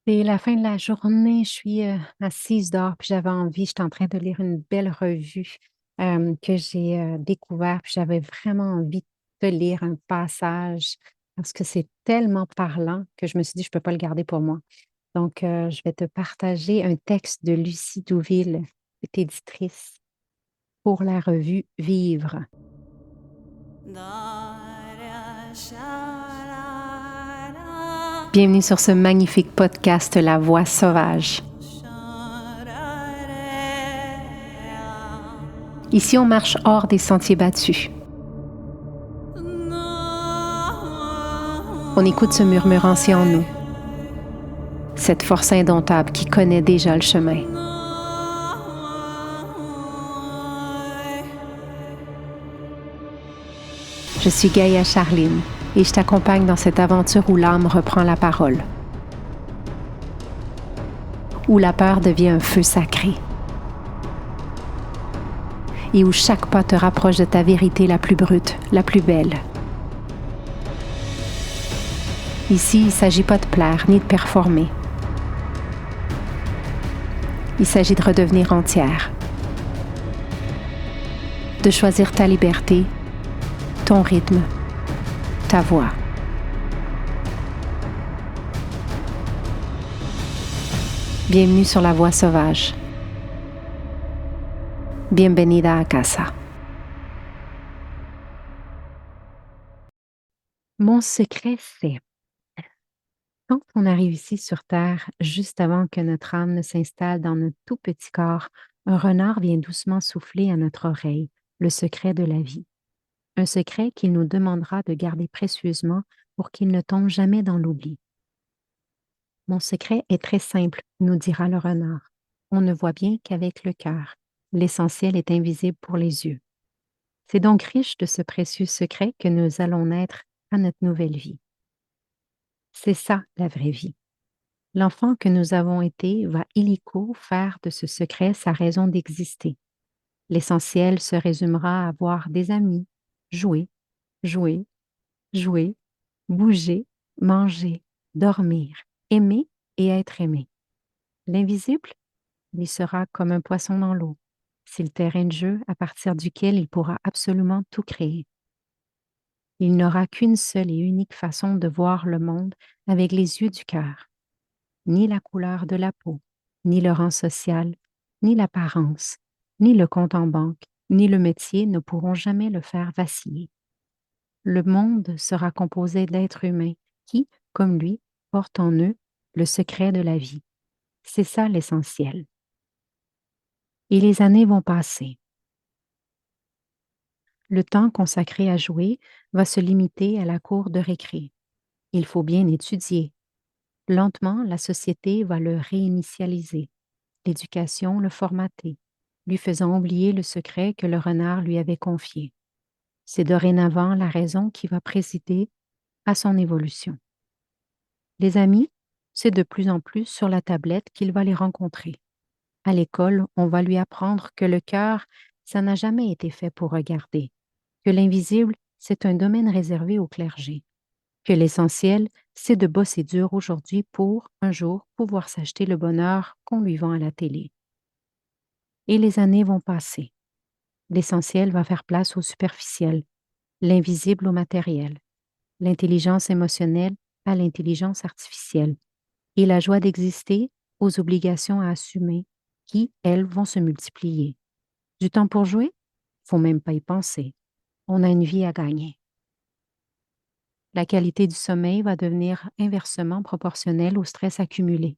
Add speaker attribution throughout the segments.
Speaker 1: C'est la fin de la journée, je suis, assise dehors, puis j'étais en train de lire une belle revue, que j'ai, découvert, puis j'avais vraiment envie de lire un passage parce que c'est tellement parlant que je me suis dit: «Je peux pas le garder pour moi». Donc, je vais te partager un texte de Lucie Douville, qui est éditrice pour la revue Vivre. Bienvenue sur ce magnifique podcast La Voix sauvage. Ici, on marche hors des sentiers battus. On écoute ce murmure ancien en nous, cette force indomptable qui connaît déjà le chemin. Je suis Gaïa Charline et je t'accompagne dans cette aventure où l'âme reprend la parole, où la peur devient un feu sacré et où chaque pas te rapproche de ta vérité la plus brute, la plus belle. Ici, il ne s'agit pas de plaire ni de performer. Il s'agit de redevenir entière, de choisir ta liberté, ton rythme, ta voix. Bienvenue sur la Voix sauvage. Bienvenida a casa. Mon secret, c'est quand on arrive ici sur Terre, juste avant que notre âme ne s'installe dans notre tout petit corps, un renard vient doucement souffler à notre oreille le secret de la vie. Un secret qu'il nous demandera de garder précieusement pour qu'il ne tombe jamais dans l'oubli. Mon secret est très simple, nous dira le renard. On ne voit bien qu'avec le cœur. L'essentiel est invisible pour les yeux. C'est donc riche de ce précieux secret que nous allons naître à notre nouvelle vie. C'est ça la vraie vie. L'enfant que nous avons été va illico faire de ce secret sa raison d'exister. L'essentiel se résumera à avoir des amis, jouer, jouer, jouer, bouger, manger, dormir, aimer et être aimé. L'invisible, il sera comme un poisson dans l'eau. C'est le terrain de jeu à partir duquel il pourra absolument tout créer. Il n'aura qu'une seule et unique façon de voir le monde avec les yeux du cœur. Ni la couleur de la peau, ni le rang social, ni l'apparence, ni le compte en banque, ni le métier ne pourront jamais le faire vaciller. Le monde sera composé d'êtres humains qui, comme lui, portent en eux le secret de la vie. C'est ça l'essentiel. Et les années vont passer. Le temps consacré à jouer va se limiter à la cour de récré. Il faut bien étudier. Lentement, la société va le réinitialiser, l'éducation le formater, lui faisant oublier le secret que le renard lui avait confié. C'est dorénavant la raison qui va présider à son évolution. Les amis, c'est de plus en plus sur la tablette qu'il va les rencontrer. À l'école, on va lui apprendre que le cœur, ça n'a jamais été fait pour regarder, que l'invisible, c'est un domaine réservé au clergé, que l'essentiel, c'est de bosser dur aujourd'hui pour, un jour, pouvoir s'acheter le bonheur qu'on lui vend à la télé. Et les années vont passer. L'essentiel va faire place au superficiel, l'invisible au matériel, l'intelligence émotionnelle à l'intelligence artificielle, et la joie d'exister aux obligations à assumer qui, elles, vont se multiplier. Du temps pour jouer? Faut même pas y penser. On a une vie à gagner. La qualité du sommeil va devenir inversement proportionnelle au stress accumulé.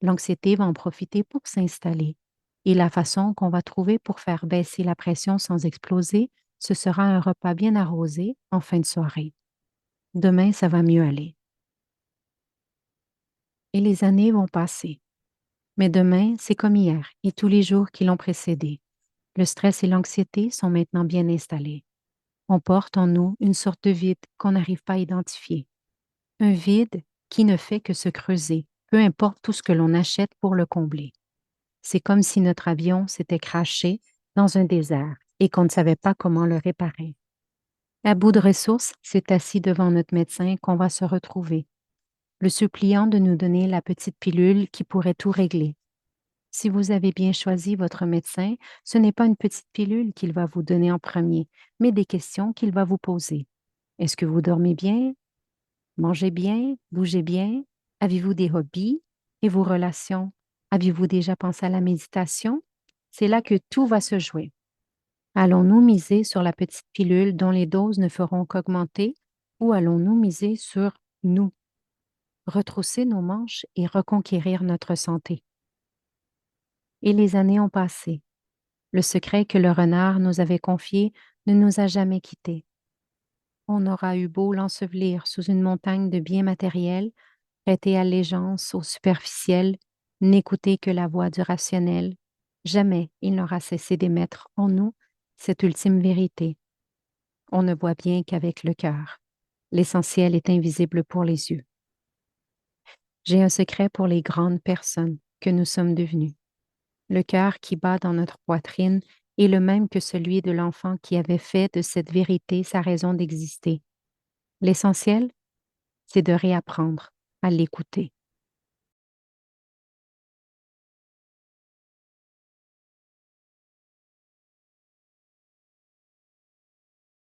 Speaker 1: L'anxiété va en profiter pour s'installer. Et la façon qu'on va trouver pour faire baisser la pression sans exploser, ce sera un repas bien arrosé en fin de soirée. Demain, ça va mieux aller. Et les années vont passer. Mais demain, c'est comme hier et tous les jours qui l'ont précédé. Le stress et l'anxiété sont maintenant bien installés. On porte en nous une sorte de vide qu'on n'arrive pas à identifier. Un vide qui ne fait que se creuser, peu importe tout ce que l'on achète pour le combler. C'est comme si notre avion s'était crashé dans un désert et qu'on ne savait pas comment le réparer. À bout de ressources, c'est assis devant notre médecin qu'on va se retrouver. le suppliant de nous donner la petite pilule qui pourrait tout régler. Si vous avez bien choisi votre médecin, ce n'est pas une petite pilule qu'il va vous donner en premier, mais des questions qu'il va vous poser. Est-ce que vous dormez bien? Mangez bien? Bougez bien? Avez-vous des hobbies? Et vos relations? Avez-vous déjà pensé à la méditation? C'est là que tout va se jouer. Allons-nous miser sur la petite pilule dont les doses ne feront qu'augmenter ou allons-nous miser sur nous, retrousser nos manches et reconquérir notre santé? Et les années ont passé. Le secret que le renard nous avait confié ne nous a jamais quittés. On aura eu beau l'ensevelir sous une montagne de biens matériels, prêter allégeance au superficiel, n'écouter que la voix du rationnel, jamais il n'aura cessé d'émettre en nous cette ultime vérité. On ne voit bien qu'avec le cœur. L'essentiel est invisible pour les yeux. J'ai un secret pour les grandes personnes que nous sommes devenues. Le cœur qui bat dans notre poitrine est le même que celui de l'enfant qui avait fait de cette vérité sa raison d'exister. L'essentiel, c'est de réapprendre à l'écouter.